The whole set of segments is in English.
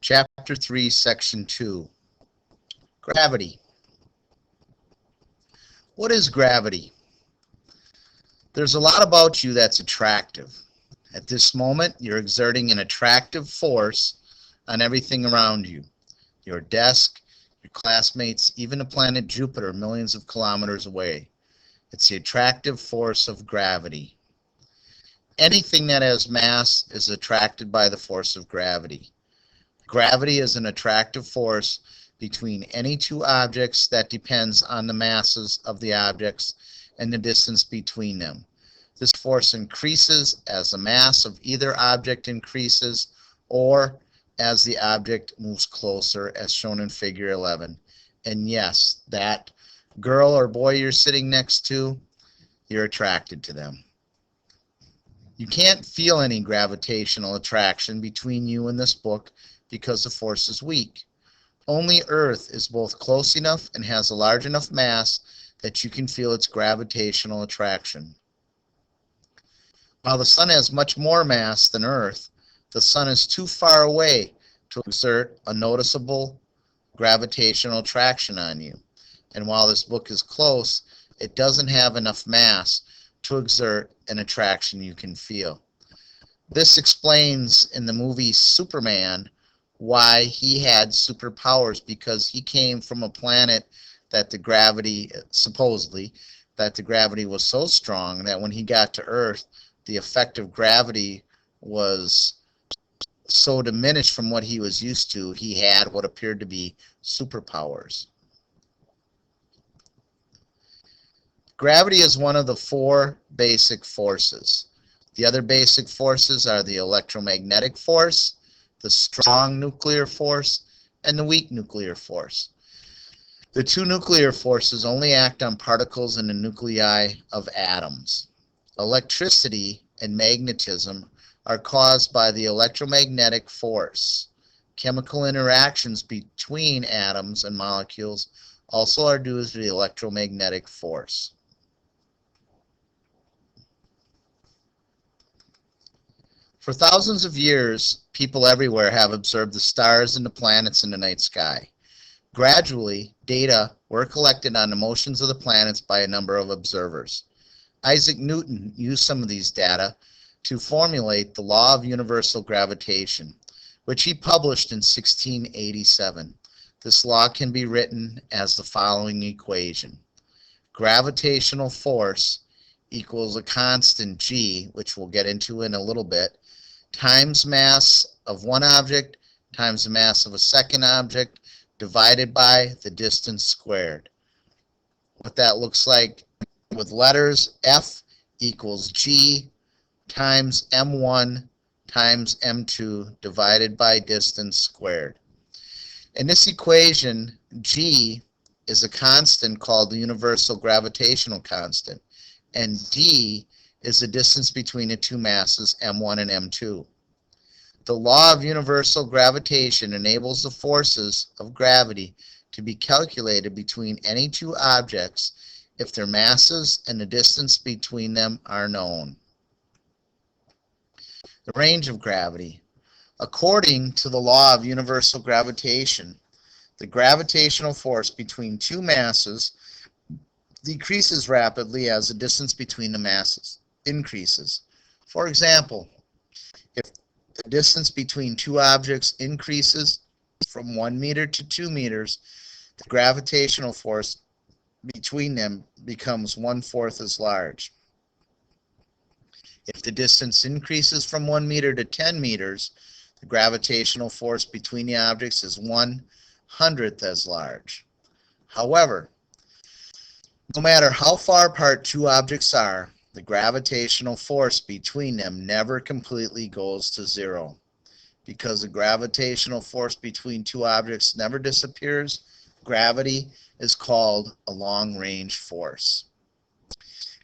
Chapter 3, Section 2. Gravity. What is gravity? There's a lot about you that's attractive. At this moment, you're exerting an attractive force on everything around you. Your desk, your classmates, even the planet Jupiter millions of kilometers away. It's the attractive force of gravity. Anything that has mass is attracted by the force of gravity. Gravity is an attractive force between any two objects that depends on the masses of the objects and the distance between them. This force increases as the mass of either object increases or as the object moves closer, as shown in Figure 11. And yes, that girl or boy you're sitting next to, you're attracted to them. You can't feel any gravitational attraction between you and this book because the force is weak. Only Earth is both close enough and has a large enough mass that you can feel its gravitational attraction. While the Sun has much more mass than Earth, the Sun is too far away to exert a noticeable gravitational attraction on you. And while this book is close, it doesn't have enough mass to exert an attraction you can feel. This explains in the movie Superman why he had superpowers, because he came from a planet that the gravity, supposedly, that the gravity was so strong that when he got to Earth, the effect of gravity was so diminished from what he was used to, he had what appeared to be superpowers. Gravity is one of the four basic forces. The other basic forces are the electromagnetic force, the strong nuclear force, and the weak nuclear force. The two nuclear forces only act on particles in the nuclei of atoms. Electricity and magnetism are caused by the electromagnetic force. Chemical interactions between atoms and molecules also are due to the electromagnetic force. For thousands of years, people everywhere have observed the stars and the planets in the night sky. Gradually, data were collected on the motions of the planets by a number of observers. Isaac Newton used some of these data to formulate the law of universal gravitation, which he published in 1687. This law can be written as the following equation. Gravitational force equals a constant g, which we'll get into in a little bit, times mass of one object times the mass of a second object divided by the distance squared. What that looks like with letters, F equals G times M1 times M2 divided by distance squared. In this equation, G is a constant called the universal gravitational constant, and D is the distance between the two masses, M1 and M2. The law of universal gravitation enables the forces of gravity to be calculated between any two objects if their masses and the distance between them are known. The range of gravity. According to the law of universal gravitation, the gravitational force between two masses decreases rapidly as the distance between the masses increases. For example, if the distance between two objects increases from 1 meter to 2 meters, the gravitational force between them becomes 1/4 as large. If the distance increases from 1 meter to 10 meters, the gravitational force between the objects is 1/100th as large. However, no matter how far apart two objects are, the gravitational force between them never completely goes to zero. Because the gravitational force between two objects never disappears, gravity is called a long-range force.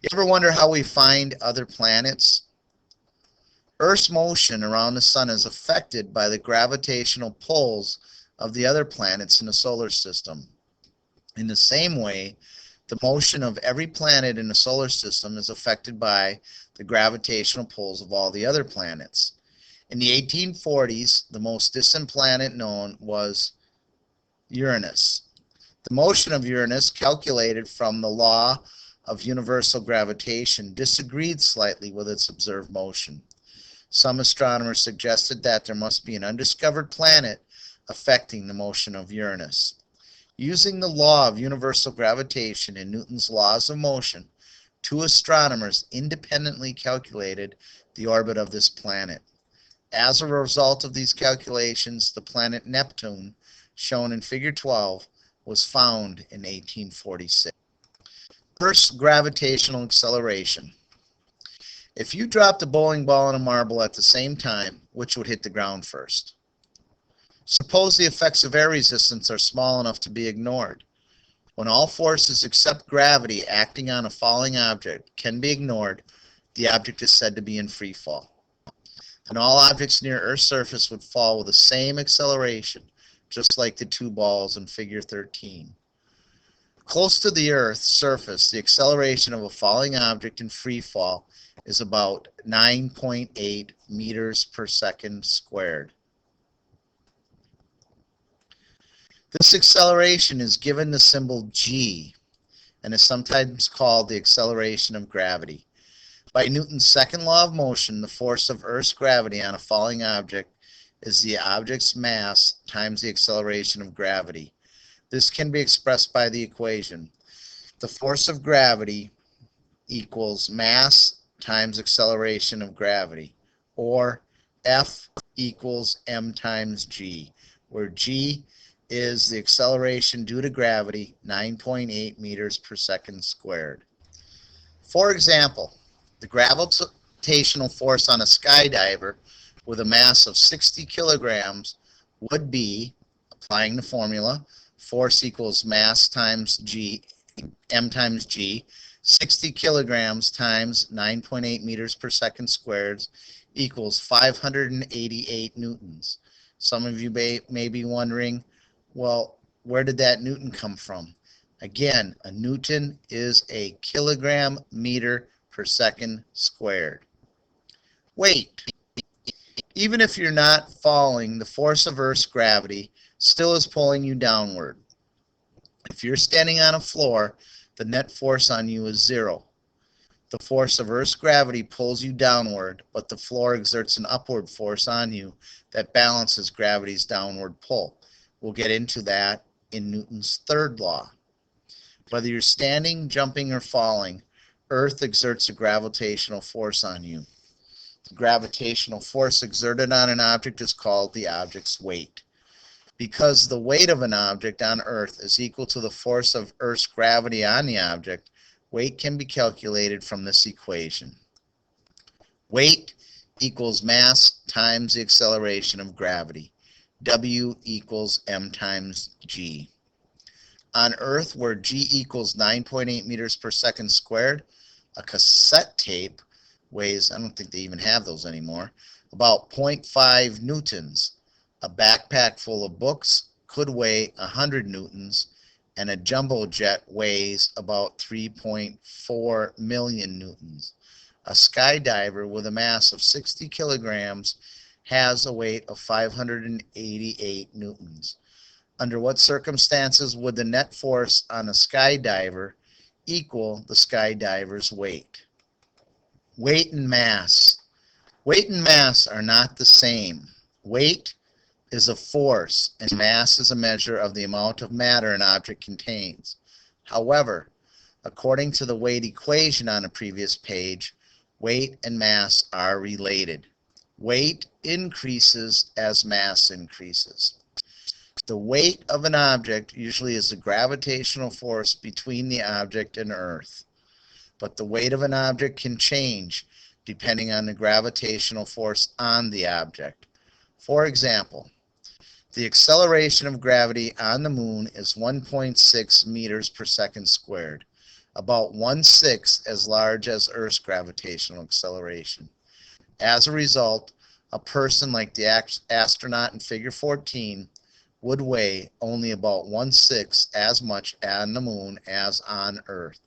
You ever wonder how we find other planets? Earth's motion around the sun is affected by the gravitational pulls of the other planets in the solar system. In the same way, the motion of every planet in the solar system is affected by the gravitational pulls of all the other planets. In the 1840s, the most distant planet known was Uranus. The motion of Uranus, calculated from the law of universal gravitation, disagreed slightly with its observed motion. Some astronomers suggested that there must be an undiscovered planet affecting the motion of Uranus. Using the law of universal gravitation and Newton's laws of motion, two astronomers independently calculated the orbit of this planet. As a result of these calculations, the planet Neptune, shown in Figure 12, was found in 1846. Earth's gravitational acceleration. If you dropped a bowling ball and a marble at the same time, which would hit the ground first? Suppose the effects of air resistance are small enough to be ignored. When all forces except gravity acting on a falling object can be ignored, the object is said to be in free fall. And all objects near Earth's surface would fall with the same acceleration, just like the two balls in Figure 13. Close to the Earth's surface, the acceleration of a falling object in free fall is about 9.8 meters per second squared. This acceleration is given the symbol g and is sometimes called the acceleration of gravity. By Newton's second law of motion, the force of Earth's gravity on a falling object is the object's mass times the acceleration of gravity. This can be expressed by the equation: the force of gravity equals mass times acceleration of gravity, or F equals m times g, where g is the acceleration due to gravity, 9.8 meters per second squared. For example, the gravitational force on a skydiver with a mass of 60 kilograms would be, applying the formula, force equals mass times g, m times g, 60 kilograms times 9.8 meters per second squared equals 588 newtons. Some of you may be wondering, well, where did that newton come from? Again, a newton is a kilogram meter per second squared. Weight. Even if you're not falling, the force of Earth's gravity still is pulling you downward. If you're standing on a floor, the net force on you is 0. The force of Earth's gravity pulls you downward, but the floor exerts an upward force on you that balances gravity's downward pull. We'll get into that in Newton's third law. Whether you're standing, jumping, or falling, Earth exerts a gravitational force on you. The gravitational force exerted on an object is called the object's weight. Because the weight of an object on Earth is equal to the force of Earth's gravity on the object, weight can be calculated from this equation. Weight equals mass times the acceleration of gravity. W equals m times g. On Earth, where g equals 9.8 meters per second squared, a cassette tape weighs, I don't think they even have those anymore, about 0.5 newtons. A backpack full of books could weigh 100 newtons, and a jumbo jet weighs about 3.4 million newtons. A skydiver with a mass of 60 kilograms has a weight of 588 newtons. Under what circumstances would the net force on a skydiver equal the skydiver's weight? Weight and mass. Weight and mass are not the same. Weight is a force, and mass is a measure of the amount of matter an object contains. However, according to the weight equation on a previous page, weight and mass are related. Weight increases as mass increases. The weight of an object usually is the gravitational force between the object and Earth, but the weight of an object can change depending on the gravitational force on the object. For example, the acceleration of gravity on the moon is 1.6 meters per second squared, about 1/6 as large as Earth's gravitational acceleration. As a result, a person like the astronaut in Figure 14 would weigh only about 1/6 as much on the moon as on Earth.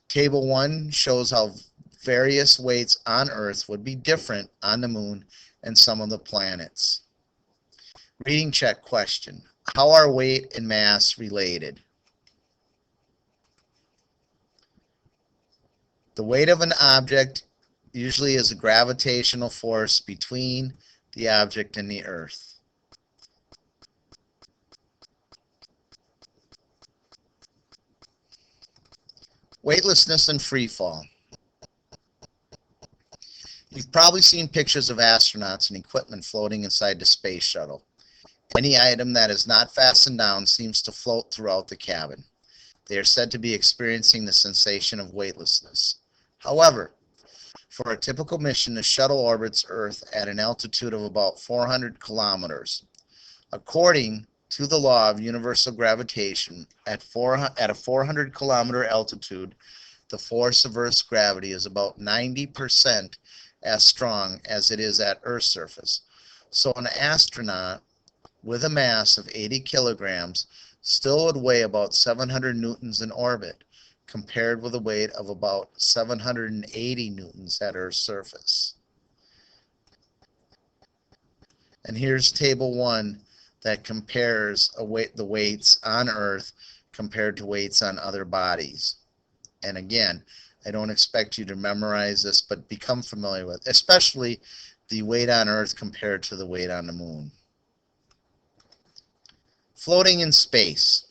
Table 1 shows how various weights on Earth would be different on the moon and some of the planets. Reading check question. How are weight and mass related? The weight of an object usually is a gravitational force between the object and the Earth. Weightlessness and free fall. You've probably seen pictures of astronauts and equipment floating inside the space shuttle. Any item that is not fastened down seems to float throughout the cabin. They are said to be experiencing the sensation of weightlessness. However, for a typical mission, the shuttle orbits Earth at an altitude of about 400 kilometers. According to the law of universal gravitation, at a 400 kilometer altitude, the force of Earth's gravity is about 90% as strong as it is at Earth's surface. So an astronaut with a mass of 80 kilograms still would weigh about 700 newtons in orbit, compared with a weight of about 780 newtons at Earth's surface. And here's table 1 that compares the weights on Earth compared to weights on other bodies. And again, I don't expect you to memorize this, but become familiar with, especially the weight on Earth compared to the weight on the moon. Floating in space.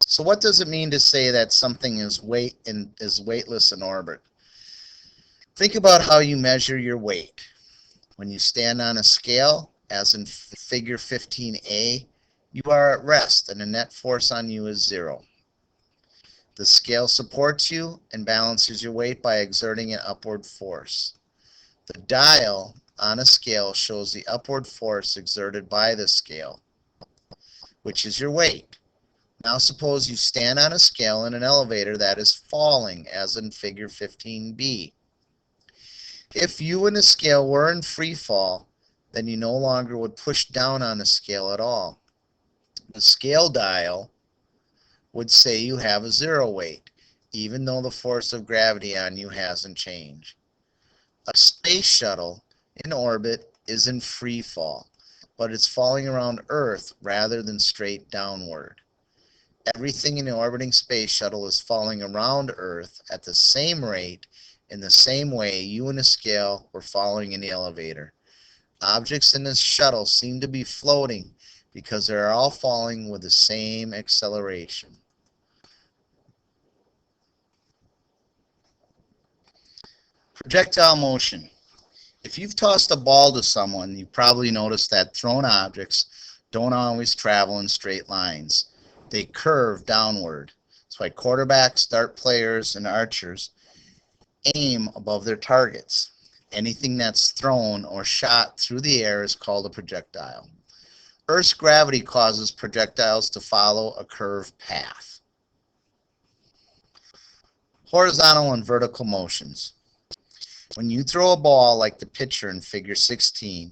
So what does it mean to say that something is weightless in orbit? Think about how you measure your weight. When you stand on a scale, as in figure 15a, you are at rest and the net force on you is 0. The scale supports you and balances your weight by exerting an upward force. The dial on a scale shows the upward force exerted by the scale, which is your weight. Now suppose you stand on a scale in an elevator that is falling, as in figure 15b. If you and the scale were in free fall, then you no longer would push down on the scale at all. The scale dial would say you have a 0 weight, even though the force of gravity on you hasn't changed. A space shuttle in orbit is in free fall, but it's falling around Earth rather than straight downward. Everything in the orbiting space shuttle is falling around Earth at the same rate in the same way you and the scale were falling in the elevator. Objects in this shuttle seem to be floating because they're all falling with the same acceleration. Projectile motion. If you've tossed a ball to someone, you've probably noticed that thrown objects don't always travel in straight lines. They curve downward. That's why quarterbacks, dart players, and archers aim above their targets. Anything that's thrown or shot through the air is called a projectile. Earth's gravity causes projectiles to follow a curved path. Horizontal and vertical motions. When you throw a ball like the pitcher in figure 16,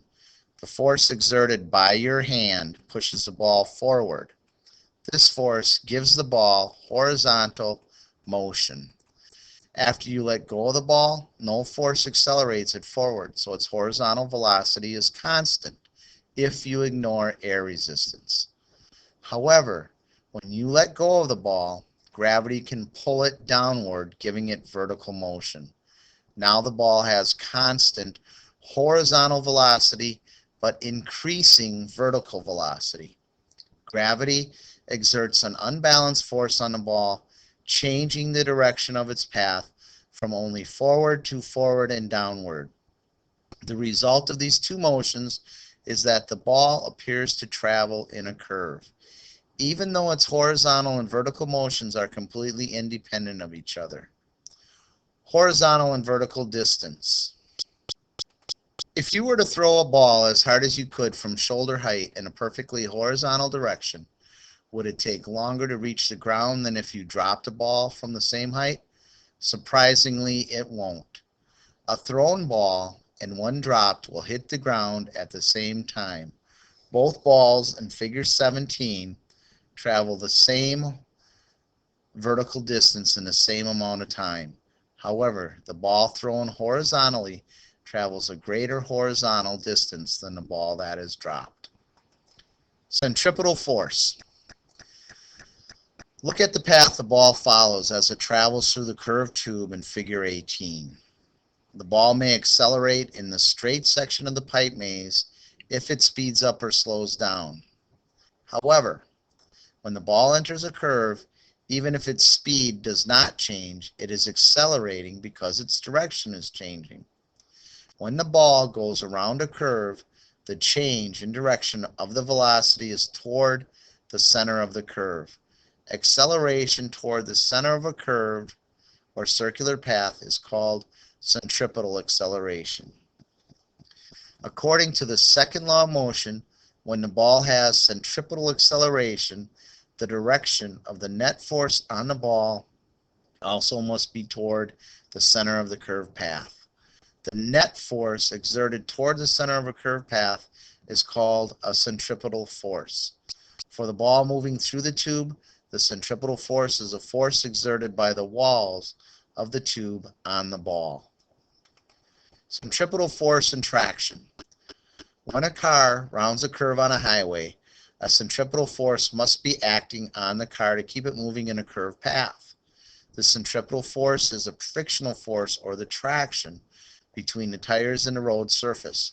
the force exerted by your hand pushes the ball forward. This force gives the ball horizontal motion. After you let go of the ball, no force accelerates it forward, so its horizontal velocity is constant if you ignore air resistance. However, when you let go of the ball, gravity can pull it downward, giving it vertical motion. Now the ball has constant horizontal velocity, but increasing vertical velocity. Gravity exerts an unbalanced force on the ball, changing the direction of its path from only forward to forward and downward. The result of these two motions is that the ball appears to travel in a curve, even though its horizontal and vertical motions are completely independent of each other. Horizontal and vertical distance. If you were to throw a ball as hard as you could from shoulder height in a perfectly horizontal direction, would it take longer to reach the ground than if you dropped a ball from the same height? Surprisingly, it won't. A thrown ball and one dropped will hit the ground at the same time. Both balls in figure 17 travel the same vertical distance in the same amount of time. However, the ball thrown horizontally travels a greater horizontal distance than the ball that is dropped. Centripetal force. Look at the path the ball follows as it travels through the curved tube in figure 18. The ball may accelerate in the straight section of the pipe maze if it speeds up or slows down. However, when the ball enters a curve, even if its speed does not change, it is accelerating because its direction is changing. When the ball goes around a curve, the change in direction of the velocity is toward the center of the curve. Acceleration toward the center of a curve or circular path is called centripetal acceleration. According to the second law of motion, when the ball has centripetal acceleration, the direction of the net force on the ball also must be toward the center of the curved path. The net force exerted toward the center of a curved path is called a centripetal force. For the ball moving through the tube, the centripetal force is a force exerted by the walls of the tube on the ball. Centripetal force and traction. When a car rounds a curve on a highway, a centripetal force must be acting on the car to keep it moving in a curved path. The centripetal force is a frictional force or the traction between the tires and the road surface.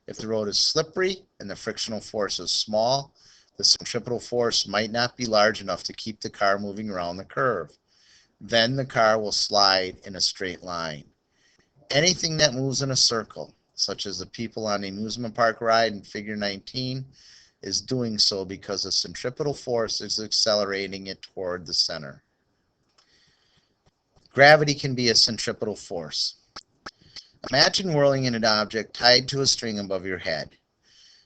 If the road is slippery and the frictional force is small, the centripetal force might not be large enough to keep the car moving around the curve. Then the car will slide in a straight line. Anything that moves in a circle, such as the people on the amusement park ride in figure 19, is doing so because the centripetal force is accelerating it toward the center. Gravity can be a centripetal force. Imagine whirling in an object tied to a string above your head.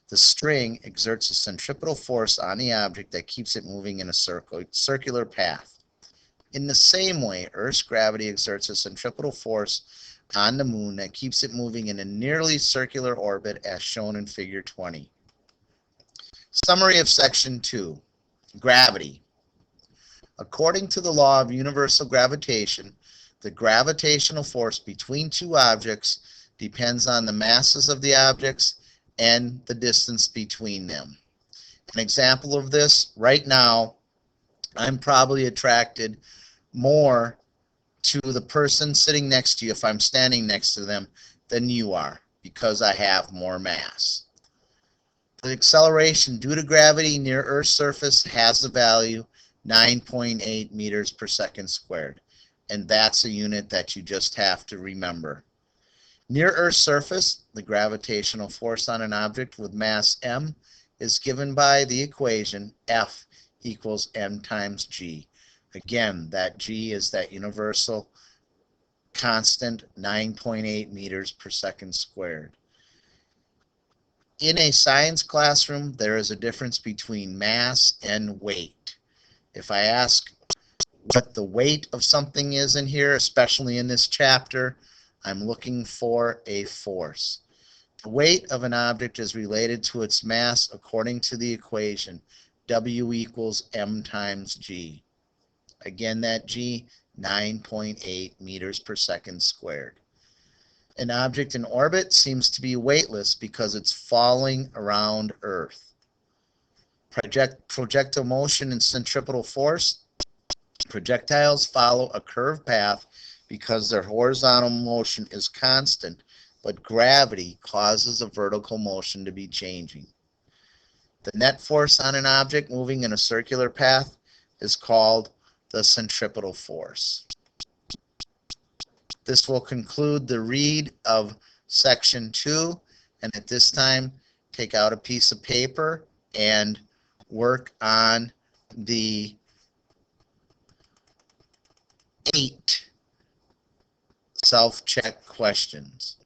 The string exerts a centripetal force on the object that keeps it moving in a circular path. In the same way, Earth's gravity exerts a centripetal force on the moon that keeps it moving in a nearly circular orbit as shown in figure 20. Summary of section 2. Gravity. According to the law of universal gravitation, the gravitational force between two objects depends on the masses of the objects and the distance between them. An example of this, right now, I'm probably attracted more to the person sitting next to you if I'm standing next to them than you are because I have more mass. The acceleration due to gravity near Earth's surface has the value 9.8 meters per second squared, and that's a unit that you just have to remember. Near Earth's surface, the gravitational force on an object with mass m is given by the equation F equals m times g. Again, that g is that universal constant 9.8 meters per second squared. In a science classroom, there is a difference between mass and weight. If I ask what the weight of something is in here, especially in this chapter, I'm looking for a force. The weight of an object is related to its mass according to the equation W equals m times g. Again, that g, 9.8 meters per second squared. An object in orbit seems to be weightless because it's falling around Earth. Projectile motion and centripetal force. Projectiles follow a curved path because their horizontal motion is constant, but gravity causes a vertical motion to be changing. The net force on an object moving in a circular path is called the centripetal force. This will conclude the read of section 2, and at this time take out a piece of paper and work on the 8 self-check questions.